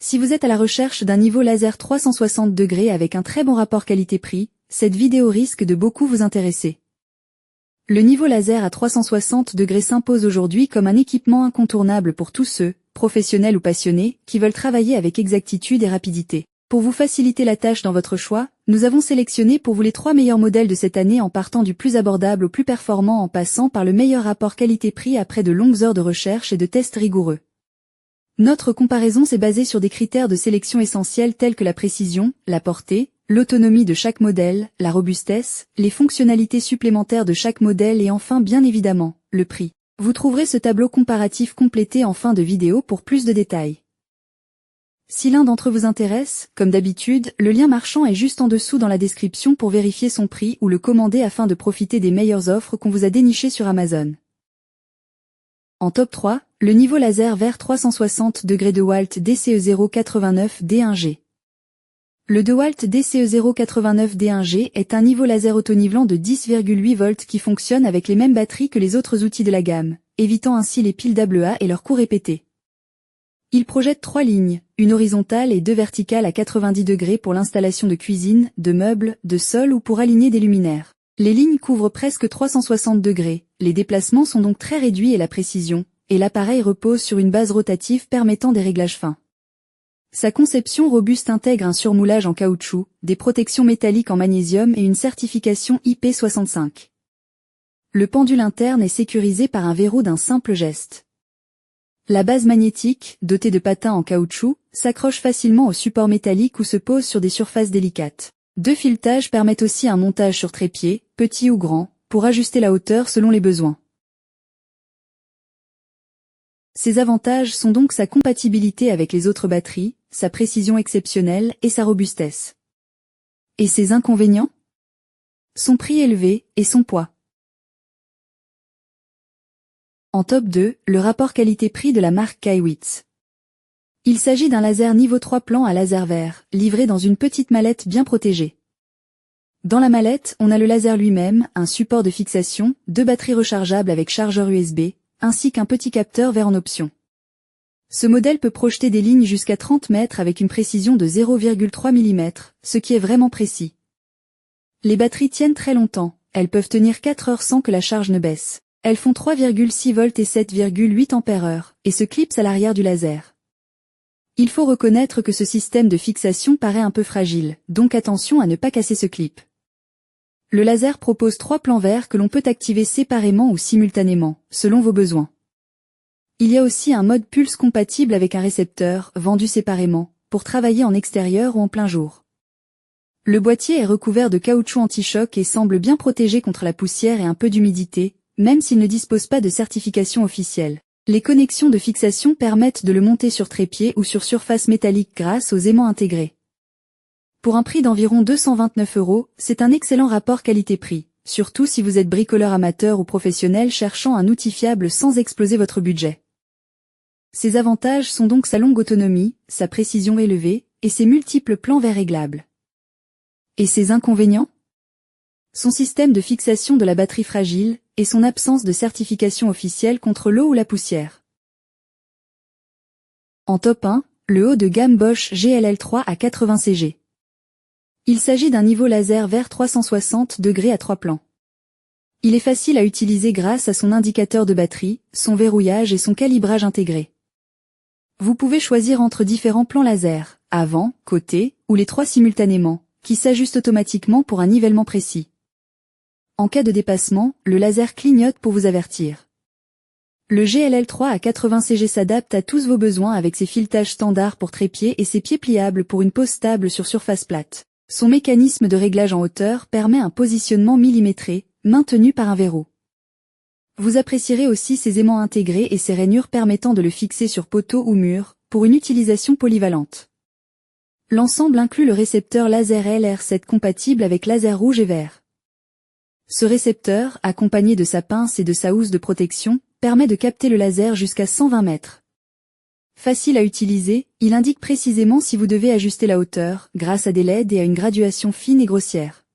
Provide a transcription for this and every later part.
Si vous êtes à la recherche d'un niveau laser 360 degrés avec un très bon rapport qualité-prix, cette vidéo risque de beaucoup vous intéresser. Le niveau laser à 360 degrés s'impose aujourd'hui comme un équipement incontournable pour tous ceux, professionnels ou passionnés, qui veulent travailler avec exactitude et rapidité. Pour vous faciliter la tâche dans votre choix, nous avons sélectionné pour vous les 3 meilleurs modèles de cette année en partant du plus abordable au plus performant en passant par le meilleur rapport qualité-prix après de longues heures de recherche et de tests rigoureux. Notre comparaison s'est basée sur des critères de sélection essentiels tels que la précision, la portée, l'autonomie de chaque modèle, la robustesse, les fonctionnalités supplémentaires de chaque modèle et enfin bien évidemment, le prix. Vous trouverez ce tableau comparatif complété en fin de vidéo pour plus de détails. Si l'un d'entre eux vous intéresse, comme d'habitude, le lien marchand est juste en dessous dans la description pour vérifier son prix ou le commander afin de profiter des meilleures offres qu'on vous a dénichées sur Amazon. En top 3, le niveau laser vert 360 degrés DeWalt DCE089D1G. Le DeWalt DCE089D1G est un niveau laser autonivelant de 10,8 volts qui fonctionne avec les mêmes batteries que les autres outils de la gamme, évitant ainsi les piles d'AAA et leurs coups répétés. Il projette 3 lignes, une horizontale et 2 verticales à 90 degrés pour l'installation de cuisine, de meubles, de sol ou pour aligner des luminaires. Les lignes couvrent presque 360 degrés, les déplacements sont donc très réduits et la précision, et l'appareil repose sur une base rotative permettant des réglages fins. Sa conception robuste intègre un surmoulage en caoutchouc, des protections métalliques en magnésium et une certification IP65. Le pendule interne est sécurisé par un verrou d'un simple geste. La base magnétique, dotée de patins en caoutchouc, s'accroche facilement au support métallique ou se pose sur des surfaces délicates. 2 filetages permettent aussi un montage sur trépied, petit ou grand, pour ajuster la hauteur selon les besoins. Ses avantages sont donc sa compatibilité avec les autres batteries, sa précision exceptionnelle et sa robustesse. Et ses inconvénients? Son prix élevé et son poids. En top 2, le rapport qualité-prix de la marque Kaiwitz. Il s'agit d'un laser niveau 3 plan à laser vert, livré dans une petite mallette bien protégée. Dans la mallette, on a le laser lui-même, un support de fixation, 2 batteries rechargeables avec chargeur USB, ainsi qu'un petit capteur vert en option. Ce modèle peut projeter des lignes jusqu'à 30 mètres avec une précision de 0,3 mm, ce qui est vraiment précis. Les batteries tiennent très longtemps, elles peuvent tenir 4 heures sans que la charge ne baisse. Elles font 3,6 volts et 7,8 ampères-heure, et se clipsent à l'arrière du laser. Il faut reconnaître que ce système de fixation paraît un peu fragile, donc attention à ne pas casser ce clip. Le laser propose 3 plans verts que l'on peut activer séparément ou simultanément, selon vos besoins. Il y a aussi un mode pulse compatible avec un récepteur, vendu séparément, pour travailler en extérieur ou en plein jour. Le boîtier est recouvert de caoutchouc anti-choc et semble bien protégé contre la poussière et un peu d'humidité, même s'il ne dispose pas de certification officielle. Les connexions de fixation permettent de le monter sur trépied ou sur surface métallique grâce aux aimants intégrés. Pour un prix d'environ 229 €, c'est un excellent rapport qualité-prix, surtout si vous êtes bricoleur amateur ou professionnel cherchant un outil fiable sans exploser votre budget. Ses avantages sont donc sa longue autonomie, sa précision élevée, et ses multiples plans verts réglables. Et ses inconvénients? Son système de fixation de la batterie fragile, et son absence de certification officielle contre l'eau ou la poussière. En top 1, le haut de gamme Bosch GLL3 à 80 CG. Il s'agit d'un niveau laser vert 360 degrés à 3 plans. Il est facile à utiliser grâce à son indicateur de batterie, son verrouillage et son calibrage intégré. Vous pouvez choisir entre différents plans laser, avant, côté, ou les 3 simultanément, qui s'ajustent automatiquement pour un nivellement précis. En cas de dépassement, le laser clignote pour vous avertir. Le GLL3 à 80 CG s'adapte à tous vos besoins avec ses filetages standards pour trépied et ses pieds pliables pour une pose stable sur surface plate. Son mécanisme de réglage en hauteur permet un positionnement millimétré, maintenu par un verrou. Vous apprécierez aussi ses aimants intégrés et ses rainures permettant de le fixer sur poteau ou mur, pour une utilisation polyvalente. L'ensemble inclut le récepteur laser LR7 compatible avec laser rouge et vert. Ce récepteur, accompagné de sa pince et de sa housse de protection, permet de capter le laser jusqu'à 120 mètres. Facile à utiliser, il indique précisément si vous devez ajuster la hauteur, grâce à des LED et à une graduation fine et grossière.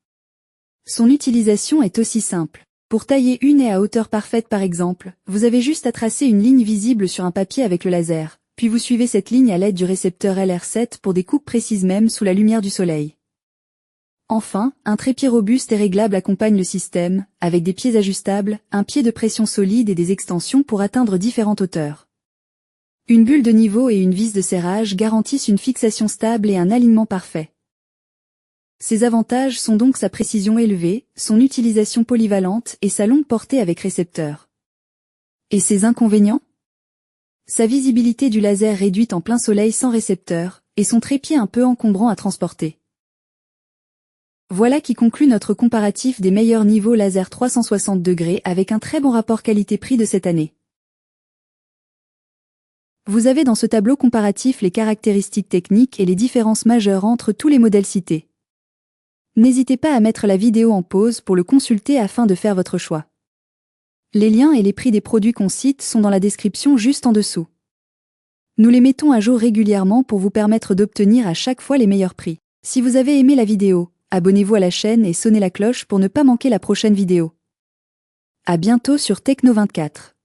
Son utilisation est aussi simple. Pour tailler une haie à hauteur parfaite par exemple, vous avez juste à tracer une ligne visible sur un papier avec le laser, Puis vous suivez cette ligne à l'aide du récepteur LR7 pour des coupes précises même sous la lumière du soleil. Enfin, un trépied robuste et réglable accompagne le système, avec des pieds ajustables, un pied de pression solide et des extensions pour atteindre différentes hauteurs. Une bulle de niveau et une vis de serrage garantissent une fixation stable et un alignement parfait. Ses avantages sont donc sa précision élevée, son utilisation polyvalente et sa longue portée avec récepteur. Et ses inconvénients? Sa visibilité du laser réduite en plein soleil sans récepteur, et son trépied un peu encombrant à transporter. Voilà qui conclut notre comparatif des meilleurs niveaux laser 360 degrés avec un très bon rapport qualité-prix de cette année. Vous avez dans ce tableau comparatif les caractéristiques techniques et les différences majeures entre tous les modèles cités. N'hésitez pas à mettre la vidéo en pause pour le consulter afin de faire votre choix. Les liens et les prix des produits qu'on cite sont dans la description juste en dessous. Nous les mettons à jour régulièrement pour vous permettre d'obtenir à chaque fois les meilleurs prix. Si vous avez aimé la vidéo, abonnez-vous à la chaîne et sonnez la cloche pour ne pas manquer la prochaine vidéo. À bientôt sur Techno24.